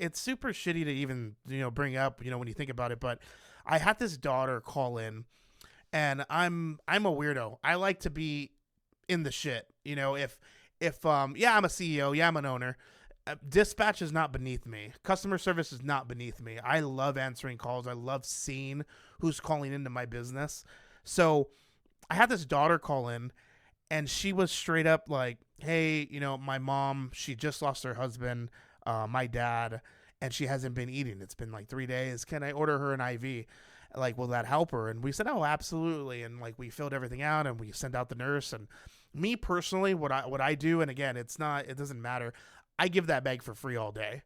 it's super shitty to even, bring up, when you think about it. But I had this daughter call in, and I'm a weirdo. I like to be in the shit. If yeah, I'm a CEO, yeah, I'm an owner. Dispatch is not beneath me. Customer service is not beneath me. I love answering calls. I love seeing who's calling into my business. So I had this daughter call in, and she was straight up like, "Hey, my mom, she just lost her husband, my dad, and she hasn't been eating. It's been like 3 days. Can I order her an IV? Like, will that help her?" And we said, "Oh, absolutely." And like, we filled everything out, and we sent out the nurse. And me personally, what I do, and again, it doesn't matter. I give that bag for free all day.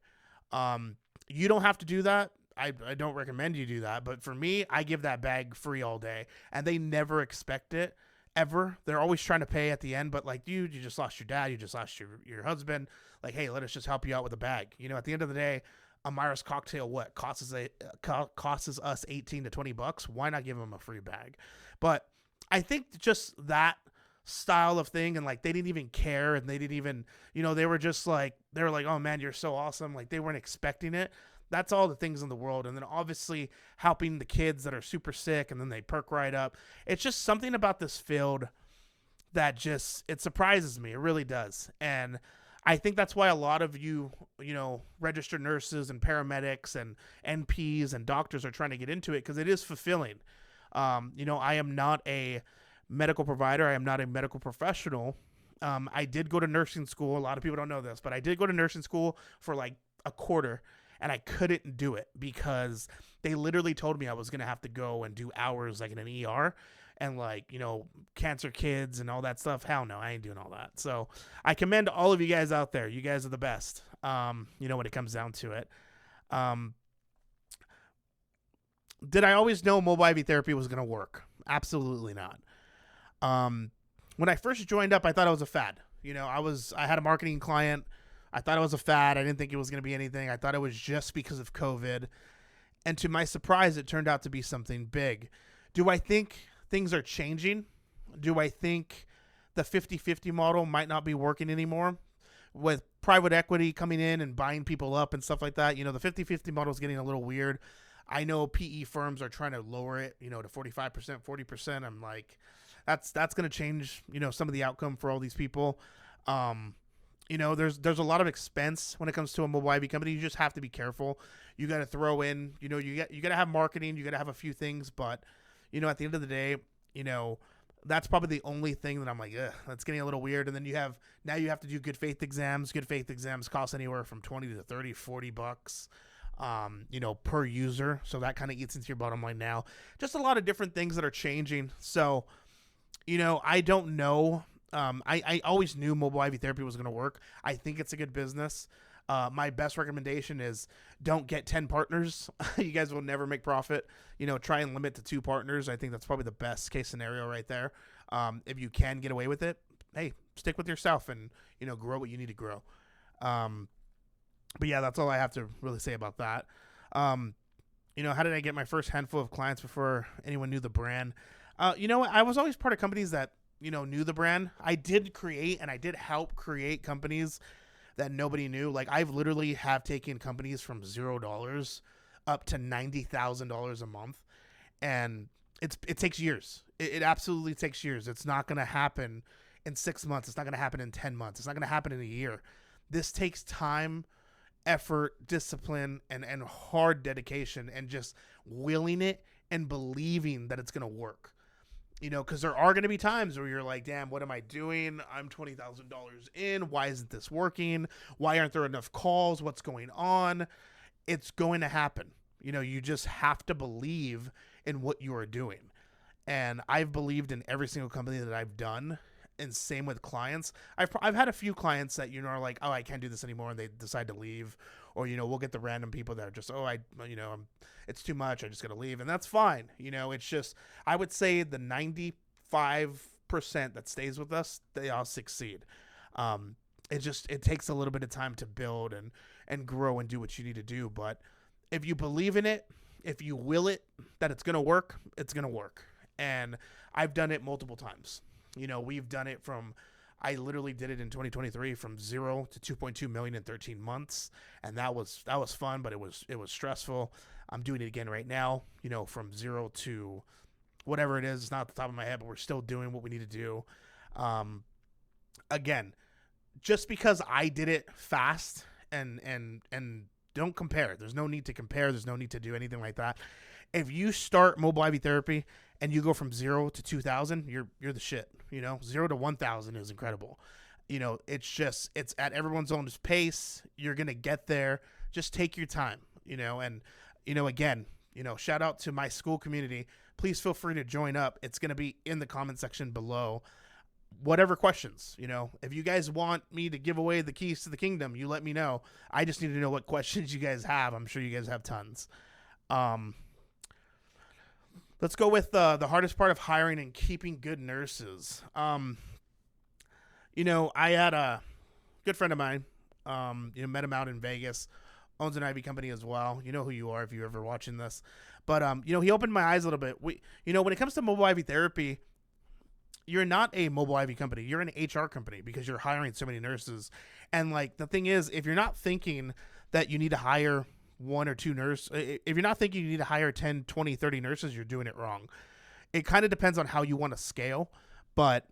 You don't have to do that. I don't recommend you do that. But for me, I give that bag free all day, and they never expect it ever. They're always trying to pay at the end, but like, dude, you just lost your dad, you just lost your husband. Like, hey, let us just help you out with a bag. At the end of the day, a Myra's cocktail costs us 18 to $20. Why not give them a free bag? But I think just that style of thing, and like, they didn't even care, and they didn't even, they were just like, "Oh man, you're so awesome." Like, they weren't expecting it. That's all the things in the world. And then obviously helping the kids that are super sick, and then they perk right up. It's just something about this field that just, it surprises me. It really does. And I think that's why a lot of registered nurses and paramedics and NPs and doctors are trying to get into it, because it is fulfilling. I am not a medical provider. I am not a medical professional. I did go to nursing school. A lot of people don't know this, but I did go to nursing school for like a quarter, and I couldn't do it because they literally told me I was going to have to go and do hours like in an ER and like, cancer kids and all that stuff. Hell no, I ain't doing all that. So I commend all of you guys out there. You guys are the best, when it comes down to it. Did I always know mobile IV therapy was going to work? Absolutely not. When I first joined up, I thought it was a fad. I had a marketing client. I thought it was a fad. I didn't think it was going to be anything. I thought it was just because of COVID. And to my surprise, it turned out to be something big. Do I think things are changing? Do I think the 50-50 model might not be working anymore? With private equity coming in and buying people up and stuff like that, the 50-50 model is getting a little weird. I know PE firms are trying to lower it, to 45%, 40%. I'm like, that's going to change, some of the outcome for all these people. There's a lot of expense when it comes to a mobile IV company. You just have to be careful. You got to throw in, you got to have marketing. You got to have a few things, but at the end of the day, that's probably the only thing that I'm like, that's getting a little weird. And then you have to do good faith exams. Good faith exams cost anywhere from 20 to 30, $40, per user. So that kind of eats into your bottom line now. Just a lot of different things that are changing. So, I don't know. I always knew mobile IV therapy was going to work. I think it's a good business. My best recommendation is don't get 10 partners. You guys will never make profit. Try and limit to 2 partners. I think that's probably the best case scenario right there. If you can get away with it, hey, stick with yourself and, grow what you need to grow. But yeah, that's all I have to really say about that. How did I get my first handful of clients before anyone knew the brand? I was always part of companies that, knew the brand. I did create and I did help create companies that nobody knew. Like, I've literally have taken companies from $0 up to $90,000 a month. And it takes years. It absolutely takes years. It's not going to happen in 6 months. It's not going to happen in 10 months. It's not going to happen in a year. This takes time, effort, discipline, and hard dedication, and just willing it and believing that it's going to work. Because there are going to be times where you're like, damn, what am I doing? I'm $20,000 in. Why isn't this working? Why aren't there enough calls? What's going on? It's going to happen. You just have to believe in what you are doing. And I've believed in every single company that I've done. And same with clients. I've had a few clients that, are like, oh, I can't do this anymore. And they decide to leave. Or, we'll get the random people that are just, it's too much. I just got to leave. And that's fine. It's just, I would say the 95% that stays with us, they all succeed. It takes a little bit of time to build and grow and do what you need to do. But if you believe in it, if you will it, that it's going to work, it's going to work. And I've done it multiple times. We've done it from I literally did it in 2023 from 0 to 2.2 million in 13 months, and that was fun, but it was stressful. I'm doing it again right now, from 0 to whatever it is. It's not at the top of my head, but we're still doing what we need to do. Um, Again, just because I did it fast and don't compare. There's no need to compare. There's no need to do anything like that. If you start mobile IV therapy and you go from 0 to 2,000, you're the shit. 0 to 1,000 is incredible. It's at everyone's own pace. You're gonna get there. Just take your time. And again, shout out to my school community. Please feel free to join up. It's gonna be in the comment section below. Whatever questions, if you guys want me to give away the keys to the kingdom, you let me know. I just need to know what questions you guys have. I'm sure you guys have tons. Let's go with the hardest part of hiring and keeping good nurses. I had a good friend of mine, met him out in Vegas, owns an IV company as well. You know who you are if you're ever watching this. But, he opened my eyes a little bit. When it comes to mobile IV therapy, you're not a mobile IV company. You're an HR company because you're hiring so many nurses. And the thing is, if you're not thinking that you need to hire one or two nurses, if you're not thinking you need to hire 10, 20, 30 nurses, you're doing it wrong. It kind of depends on how you want to scale. But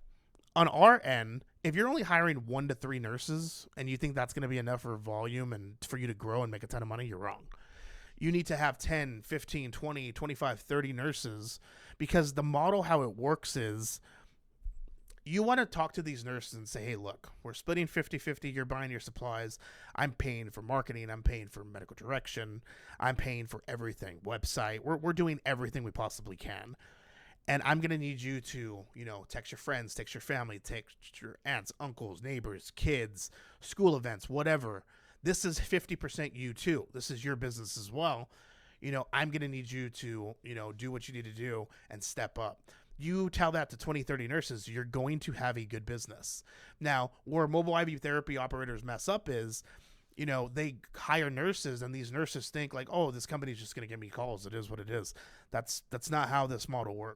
on our end, if you're only hiring 1 to 3 nurses and you think that's going to be enough for volume and for you to grow and make a ton of money, you're wrong. You need to have 10, 15, 20, 25, 30 nurses because the model, how it works is, you want to talk to these nurses and say, hey, look, we're splitting 50-50. You're buying your supplies. I'm paying for marketing. I'm paying for medical direction. I'm paying for everything. Website. We're doing everything we possibly can. And I'm going to need you to, text your friends, text your family, text your aunts, uncles, neighbors, kids, school events, whatever. This is 50% you too. This is your business as well. I'm going to need you to, do what you need to do and step up. You tell that to 20, 30 nurses, you're going to have a good business. Now, where mobile IV therapy operators mess up is, they hire nurses and these nurses think oh, this company's just going to give me calls. It is what it is. That's not how this model works.